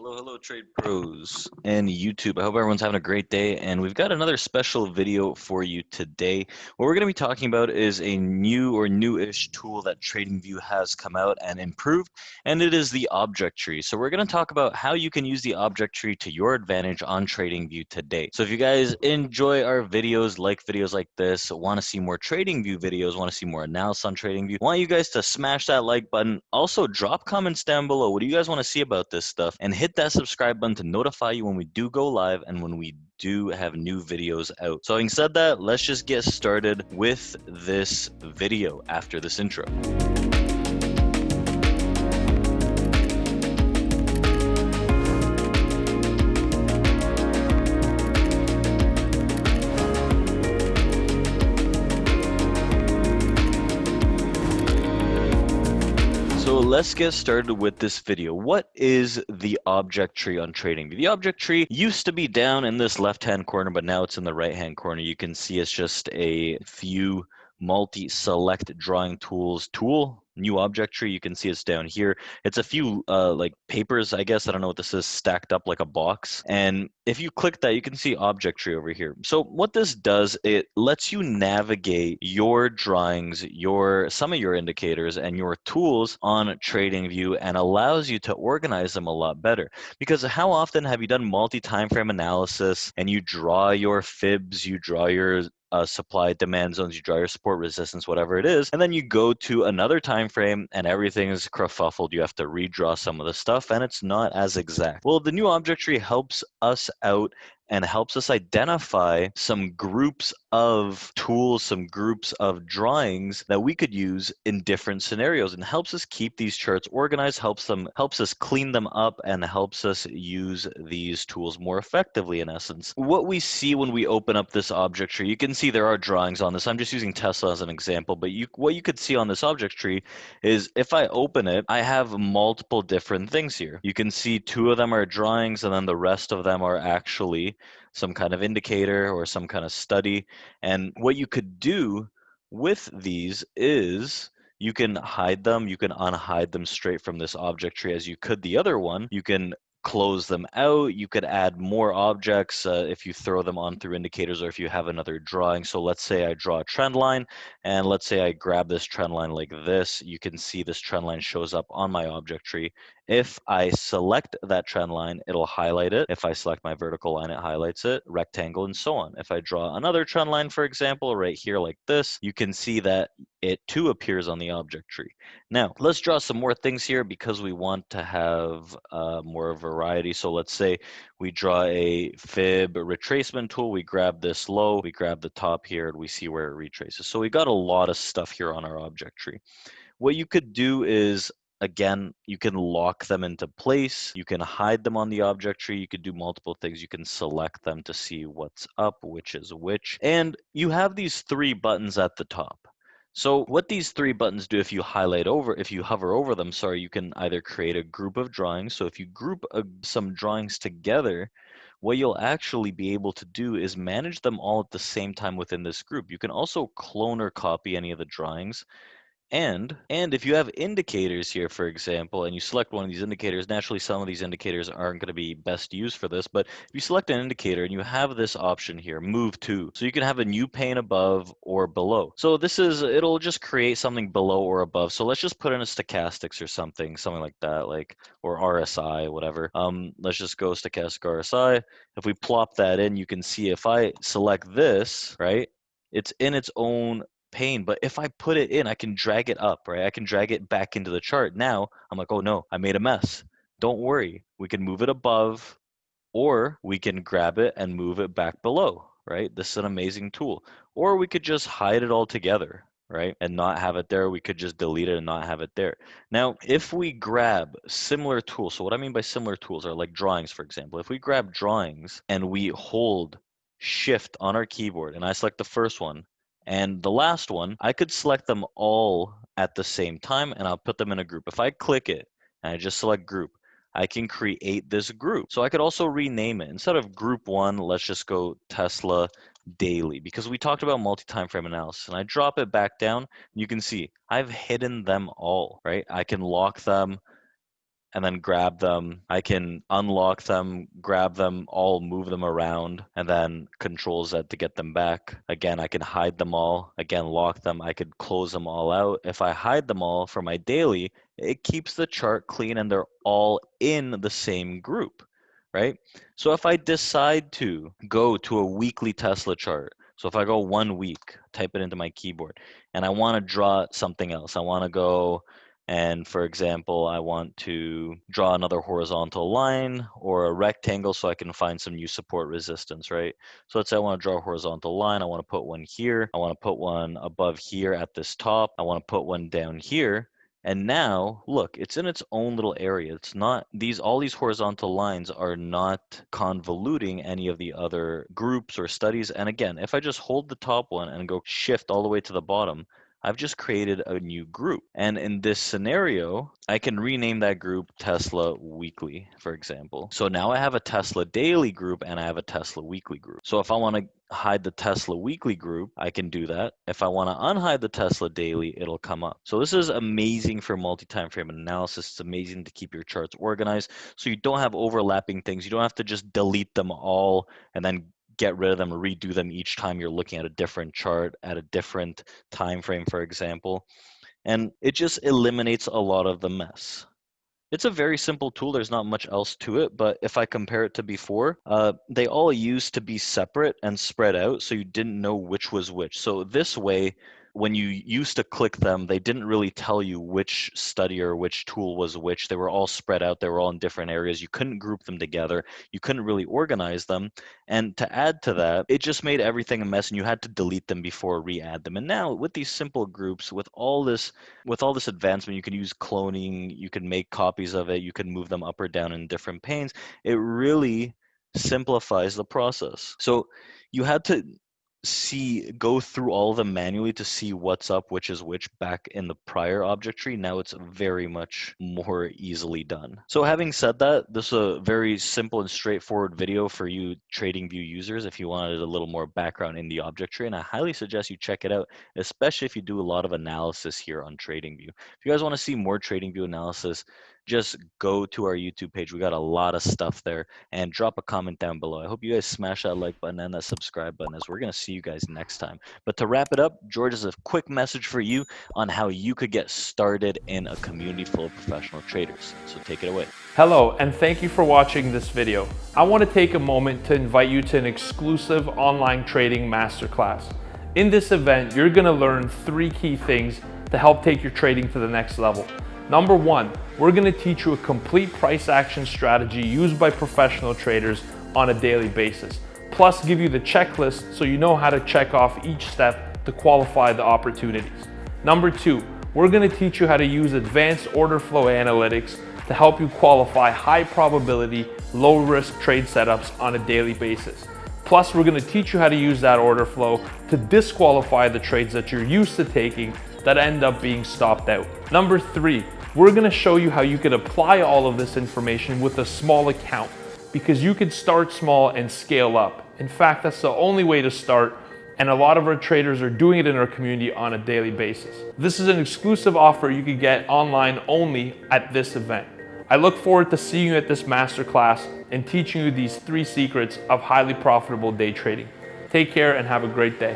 Hello, trade pros and YouTube. I hope everyone's having a great day, and we've got another special video for you today. What we're going to be talking about is a new or new-ish tool that TradingView has come out and improved, and it is the object tree. So we're going to talk about how you can use the object tree to your advantage on TradingView today. So if you guys enjoy our videos like this, want to see more TradingView videos, want to see more analysis on TradingView, want you guys to smash that like button. Also, drop comments down below. What do you guys want to see about this stuff? And hit that subscribe button to notify you when we do go live and when we do have new videos out. So having said that, let's just get started with this video after this intro. So let's get started with this video. What is the object tree on TradingView? The object tree used to be down in this left-hand corner, but now it's in the right-hand corner. You can see it's just a few multi-select drawing tools tool. New object tree, you can see it's down here. It's a few like papers, I guess. I don't know what this is, stacked up like a box. And if you click that, you can see object tree over here. So what this does, it lets you navigate your drawings, some of your indicators and your tools on TradingView and allows you to organize them a lot better. Because how often have you done multi-time frame analysis and you draw your fibs, you draw your supply demand zones, you draw your support resistance, whatever it is, and then you go to another time frame and everything is kerfuffled. You have to redraw some of the stuff and it's not as exact. Well, the new object tree helps us out and helps us identify some groups of tools, some groups of drawings that we could use in different scenarios, and helps us keep these charts organized, helps us clean them up, and helps us use these tools more effectively, in essence. What we see when we open up this object tree, you can see there are drawings on this. I'm just using Tesla as an example, but what you could see on this object tree is if I open it, I have multiple different things here. You can see two of them are drawings, and then the rest of them are actually some kind of indicator or some kind of study. And what you could do with these is you can hide them, you can unhide them straight from this object tree as you could the other one. You can close them out. You could add more objects if you throw them on through indicators or if you have another drawing. So let's say I draw a trend line and let's say I grab this trend line like this. You can see this trend line shows up on my object tree. If I select that trend line, it'll highlight it. If I select my vertical line, it highlights it, rectangle, and so on. If I draw another trend line, for example, right here like this, you can see that it too appears on the object tree. Now, let's draw some more things here because we want to have more variety. So let's say we draw a fib retracement tool. We grab this low, we grab the top here, and we see where it retraces. So we got a lot of stuff here on our object tree. What you could do is, again, you can lock them into place. You can hide them on the object tree. You could do multiple things. You can select them to see what's up, which is which. And you have these three buttons at the top. So what these three buttons do, if you hover over them, you can either create a group of drawings. So if you group some drawings together, what you'll actually be able to do is manage them all at the same time within this group. You can also clone or copy any of the drawings. And if you have indicators here, for example, and you select one of these indicators, naturally some of these indicators aren't going to be best used for this, but if you select an indicator and you have this option here, move to, so you can have a new pane above or below. So it'll just create something below or above. So let's just put in a stochastics or something like that, or RSI, whatever. Let's just go stochastic RSI. If we plop that in, you can see if I select this, right, it's in its own pane, but if I put it in, I can drag it up, right? I can drag it back into the chart. Now I'm like, oh no, I made a mess. Don't worry, we can move it above, or we can grab it and move it back below, right? This is an amazing tool. Or we could just hide it all together, right, and not have it there. We could just delete it and not have it there. Now, if we grab similar tools, so what I mean by similar tools are like drawings, for example. If we grab drawings and we hold shift on our keyboard and I select the first one, and the last one, I could select them all at the same time and I'll put them in a group. If I click it and I just select group, I can create this group. So I could also rename it. Instead of group one, let's just go Tesla daily, because we talked about multi-time frame analysis. And I drop it back down, you can see I've hidden them all, right? I can lock them and then grab them. I can unlock them, grab them all, move them around, and then Control Z to get them back. Again, I can hide them all. Again, lock them. I could close them all out. If I hide them all for my daily, it keeps the chart clean and they're all in the same group, right? So if I decide to go to a weekly Tesla chart, so if I go 1 week, type it into my keyboard, and I want to draw something else, I want to go and for example, I want to draw another horizontal line or a rectangle so I can find some new support resistance, right? So let's say I want to draw a horizontal line. I want to put one here. I want to put one above here at this top. I want to put one down here. And now, look, it's in its own little area. It's not all these horizontal lines are not convoluting any of the other groups or studies. And again, if I just hold the top one and go shift all the way to the bottom, I've just created a new group. And in this scenario, I can rename that group Tesla Weekly, for example. So now I have a Tesla Daily group and I have a Tesla Weekly group. So if I want to hide the Tesla Weekly group, I can do that. If I want to unhide the Tesla Daily, it'll come up. So this is amazing for multi-time frame analysis. It's amazing to keep your charts organized so you don't have overlapping things. You don't have to just delete them all and then get rid of them or redo them each time you're looking at a different chart at a different time frame, for example. And it just eliminates a lot of the mess. It's a very simple tool. There's not much else to it, but if I compare it to before, they all used to be separate and spread out, so you didn't know which was which. So this way, when you used to click them, they didn't really tell you which study or which tool was which. They were all spread out. They were all in different areas. You couldn't group them together. You couldn't really organize them. And to add to that, it just made everything a mess and you had to delete them before re-add them. And now with these simple groups, with all this advancement, you can use cloning, you can make copies of it, you can move them up or down in different panes. It really simplifies the process. So you had to go through all of them manually to see what's up, which is which back in the prior object tree. Now it's very much more easily done. So having said that, this is a very simple and straightforward video for you TradingView users if you wanted a little more background in the object tree, and I highly suggest you check it out, especially if you do a lot of analysis here on TradingView. If you guys want to see more TradingView analysis, just go to our YouTube page. We got a lot of stuff there, and drop a comment down below. I hope you guys smash that like button and that subscribe button, as we're going to see you guys next time. But to wrap it up, George has a quick message for you on how you could get started in a community full of professional traders. So take it away. Hello, and thank you for watching this video. I want to take a moment to invite you to an exclusive online trading masterclass. In this event, you're going to learn 3 key things to help take your trading to the next level. Number 1, we're going to teach you a complete price action strategy used by professional traders on a daily basis, plus give you the checklist so you know how to check off each step to qualify the opportunities. Number 2, we're going to teach you how to use advanced order flow analytics to help you qualify high probability, low risk trade setups on a daily basis. Plus, we're going to teach you how to use that order flow to disqualify the trades that you're used to taking that end up being stopped out. Number 3, we're going to show you how you can apply all of this information with a small account, because you could start small and scale up. In fact, that's the only way to start, and a lot of our traders are doing it in our community on a daily basis. This is an exclusive offer you could get online only at this event. I look forward to seeing you at this masterclass and teaching you these 3 secrets of highly profitable day trading. Take care and have a great day.